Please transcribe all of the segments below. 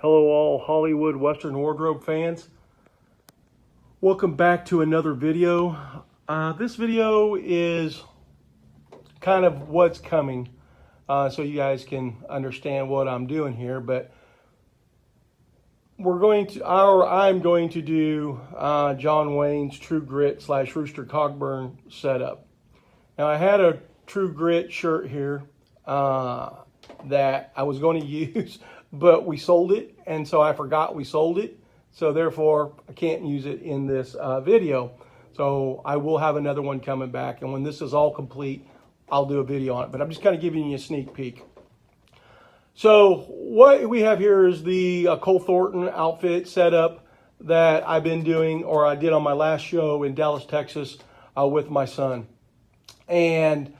Hello, all Hollywood Western Wardrobe fans. Welcome back to another video. This video is kind of what's coming, so you guys can understand what I'm doing here. But I'm going to do John Wayne's True Grit / Rooster Cogburn setup. Now, I had a True Grit shirt here that I was going to use, but we sold it, and so I forgot we sold it. So therefore, I can't use it in this video. So I will have another one coming back, and when this is all complete, I'll do a video on it. But I'm just kind of giving you a sneak peek. So what we have here is the Cole Thornton outfit setup that I've been doing, or I did on my last show in Dallas, Texas, with my son. And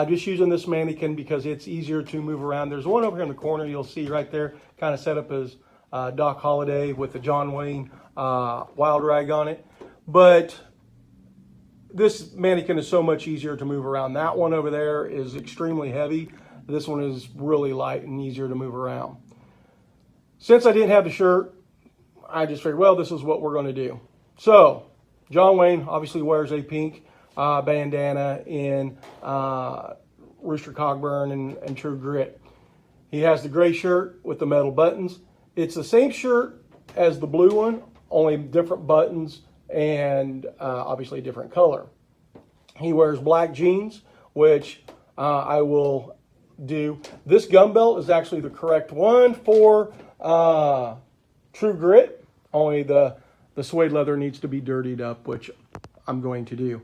just using this mannequin because it's easier to move around. There's one over here in the corner you'll see right there, kind of set up as Doc Holliday with the John Wayne wild rag on it. But this mannequin is so much easier to move around. That one over there is extremely heavy. This one is really light and easier to move around. Since I didn't have the shirt, I just figured, well, this is what we're going to do. So John Wayne obviously wears a pink bandana in Rooster Cogburn and True Grit. He has the gray shirt with the metal buttons. It's the same shirt as the blue one, only different buttons and obviously a different color. He wears black jeans, which I will do. This gum belt is actually the correct one for True Grit, only the suede leather needs to be dirtied up, which I'm going to do.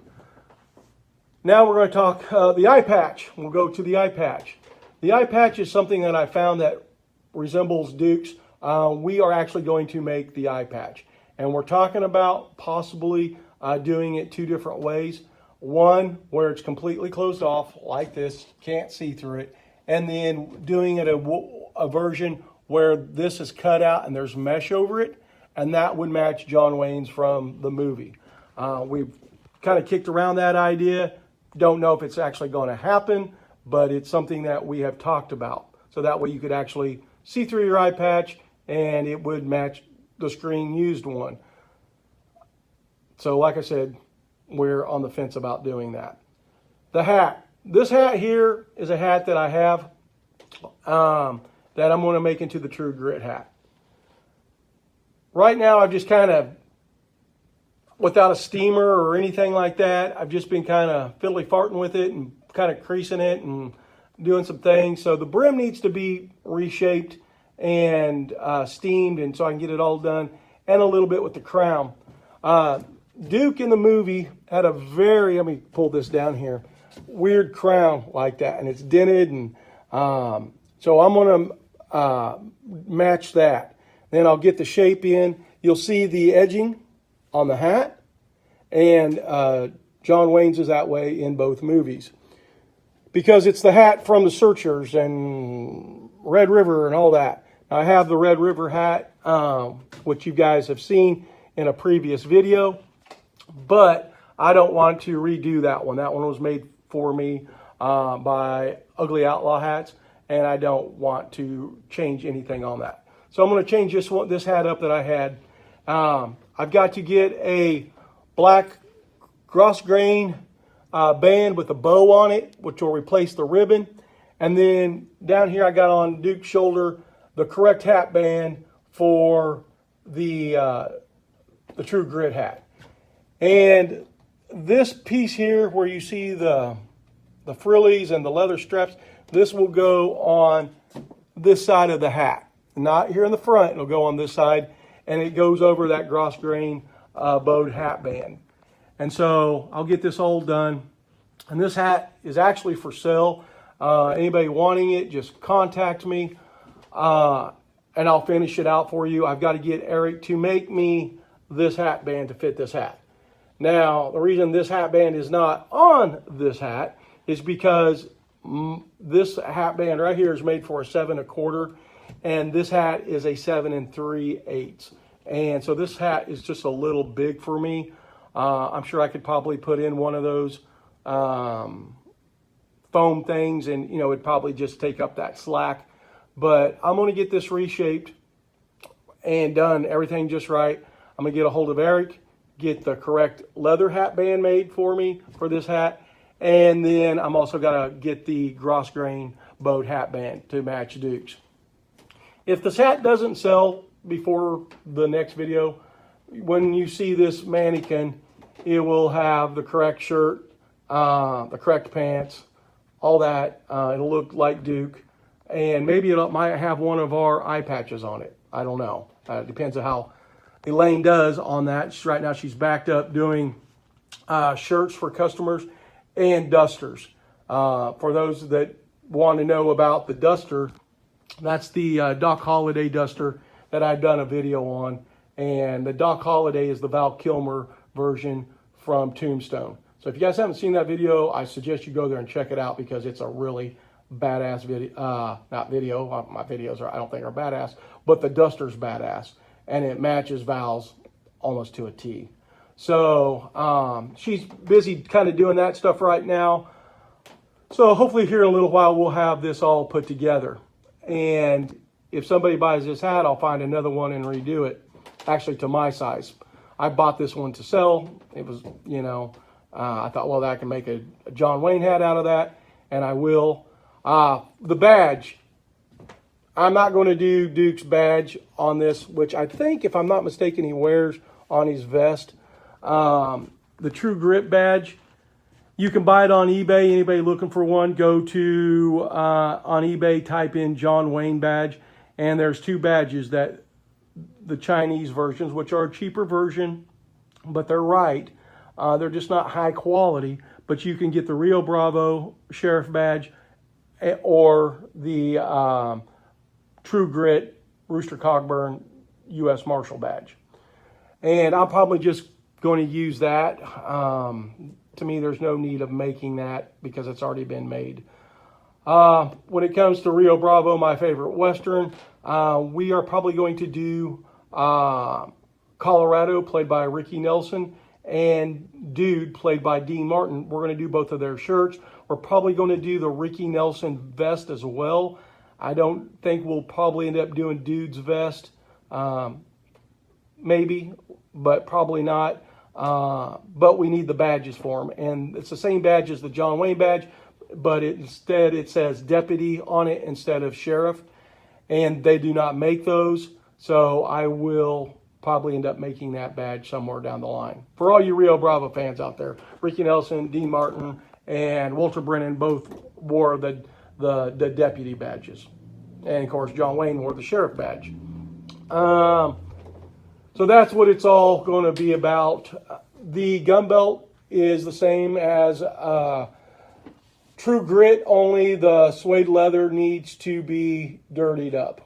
Now we're going to talk the eye patch. We'll go to the eye patch. The eye patch is something that I found that resembles Duke's. We are actually going to make the eye patch. And we're talking about possibly doing it two different ways. One, where it's completely closed off like this, can't see through it. And then doing it a version where this is cut out and there's mesh over it. And that would match John Wayne's from the movie. We've kind of kicked around that idea. Don't know if it's actually going to happen, but it's something that we have talked about. So that way you could actually see through your eye patch and it would match the screen used one. So like I said, we're on the fence about doing that. The hat. This hat here is a hat that I have that I'm going to make into the True Grit hat. Right now I've just kind of, without a steamer or anything like that, I've just been kind of fiddly farting with it and kind of creasing it and doing some things. So the brim needs to be reshaped and steamed, and so I can get it all done, and a little bit with the crown. Duke in the movie had a very, let me pull this down here, weird crown like that, and it's dented, and so I'm going to match that. Then I'll get the shape in. You'll see the edging on the hat, and John Wayne's is that way in both movies because it's the hat from the Searchers and Red River and all that. I have the Red River hat, which you guys have seen in a previous video, but I don't want to redo that one. That one was made for me by Ugly Outlaw Hats, and I don't want to change anything on that. So I'm going to change this hat up that I had. I've got to get a black cross grain band with a bow on it, which will replace the ribbon. And then down here I got on Duke's shoulder the correct hat band for the True Grit hat. And this piece here where you see the frillies and the leather straps, this will go on this side of the hat. Not here in the front, it'll go on this side. And it goes over that gross grain bowed hat band. And so I'll get this all done. And this hat is actually for sale. Anybody wanting it, just contact me and I'll finish it out for you. I've got to get Eric to make me this hat band to fit this hat. Now, the reason this hat band is not on this hat is because this hat band right here is made for a 7 1/4. And this hat is a 7 3/8. And so this hat is just a little big for me. I'm sure I could probably put in one of those foam things and, it'd probably just take up that slack. But I'm going to get this reshaped and done everything just right, I'm gonna get a hold of Eric, get the correct leather hat band made for me for this hat, and then I'm also gonna get the Grosgrain bowed hat band to match Duke's. If this hat doesn't sell before the next video, when you see this mannequin, it will have the correct shirt, the correct pants, all that. It'll look like Duke, and maybe it might have one of our eye patches on it. I don't know. It depends on how Elaine does on that. Right now she's backed up doing shirts for customers and dusters. For those that want to know about the duster, that's the Doc Holliday duster that I've done a video on. And the Doc Holliday is the Val Kilmer version from Tombstone. So if you guys haven't seen that video, I suggest you go there and check it out because it's a really badass video. Not video, my videos I don't think are badass, but the duster's badass. And it matches Val's almost to a T. So she's busy kind of doing that stuff right now. So hopefully here in a little while we'll have this all put together. And if somebody buys this hat, I'll find another one and redo it, actually to my size. I bought this one to sell. It was, you know, I thought, well, I can make a John Wayne hat out of that, and I will. The badge, I'm not going to do Duke's badge on this, which I think, if I'm not mistaken, he wears on his vest. The True Grit badge, you can buy it on eBay. Anybody looking for one, go to on eBay, type in John Wayne badge, and there's two badges, that the Chinese versions, which are a cheaper version, but they're right. They're just not high quality, but you can get the Rio Bravo Sheriff badge or the True Grit Rooster Cogburn U.S. Marshal badge. And I'm probably just going to use that. To me, there's no need of making that because it's already been made. When it comes to Rio Bravo, my favorite Western, we are probably going to do Colorado, played by Ricky Nelson, and Dude, played by Dean Martin. We're going to do both of their shirts. We're probably going to do the Ricky Nelson vest as well. I don't think we'll probably end up doing Dude's vest. Maybe, but probably not. But we need the badges for them. And it's the same badge as the John Wayne badge, but instead it says deputy on it instead of sheriff. And they do not make those. So I will probably end up making that badge somewhere down the line. For all you Rio Bravo fans out there, Ricky Nelson, Dean Martin, and Walter Brennan both wore the deputy badges. And of course, John Wayne wore the sheriff badge. So that's what it's all going to be about. The gun belt is the same as True Grit, only the suede leather needs to be dirtied up.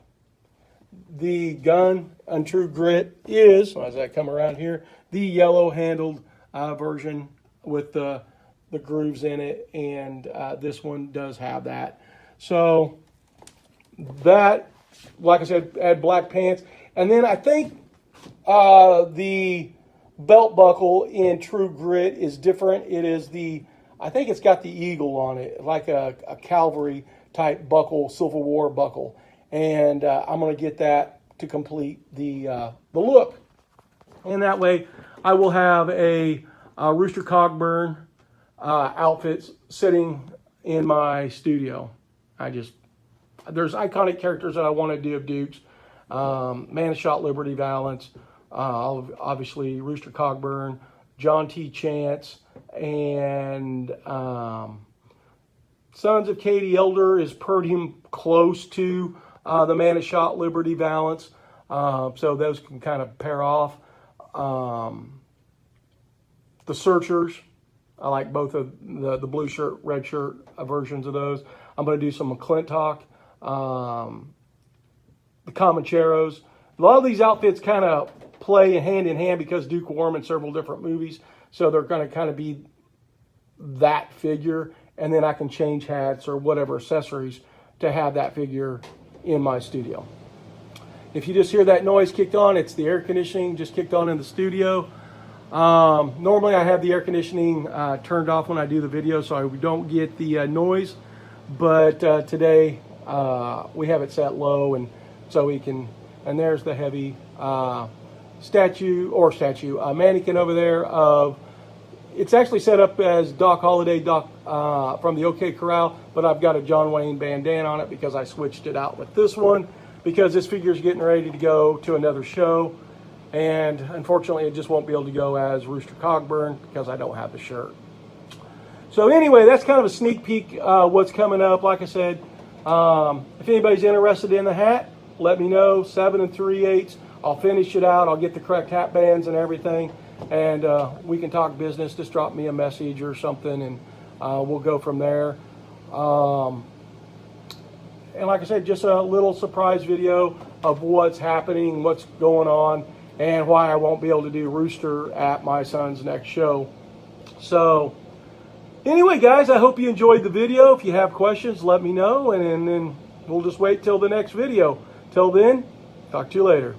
The gun on True Grit is, as I come around here, the yellow handled version with the grooves in it, and this one does have that. So that, like I said, add black pants. And then I think the belt buckle in True Grit is different. It is I think it's got the eagle on it, like a cavalry type buckle, Civil War buckle. And I'm going to get that to complete the look. And that way I will have a Rooster Cogburn outfit sitting in my studio. There's iconic characters that I want to do of Duke's. Man-Shot Liberty Valance, obviously Rooster Cogburn, John T. Chance, and Sons of Katie Elder is pretty close to the Man-Shot Liberty Valance, so those can kind of pair off. The Searchers, I like both of the blue shirt, red shirt versions of those. I'm going to do some McClintock. The Comancheros. A lot of these outfits kind of play hand in hand because Duke wore them in several different movies. So they're going to kind of be that figure. And then I can change hats or whatever accessories to have that figure in my studio. If you just hear that noise kicked on, it's the air conditioning just kicked on in the studio. Normally I have the air conditioning turned off when I do the video so I don't get the noise. But today we have it set low, and so we can And there's the heavy mannequin over there of, it's actually set up as Doc Holliday from the OK Corral, but I've got a John Wayne bandana on it because I switched it out with this one because this figure is getting ready to go to another show. And unfortunately, it just won't be able to go as Rooster Cogburn because I don't have the shirt. So anyway, that's kind of a sneak peek what's coming up. Like I said, if anybody's interested in the hat, let me know. 7 3/8. I'll finish it out. I'll get the correct hat bands and everything, and we can talk business. Just drop me a message or something, and we'll go from there. And like I said, just a little surprise video of what's happening, what's going on, and why I won't be able to do Rooster at my son's next show. So anyway, guys, I hope you enjoyed the video. If you have questions, let me know, and then we'll just wait till the next video. Till then, talk to you later.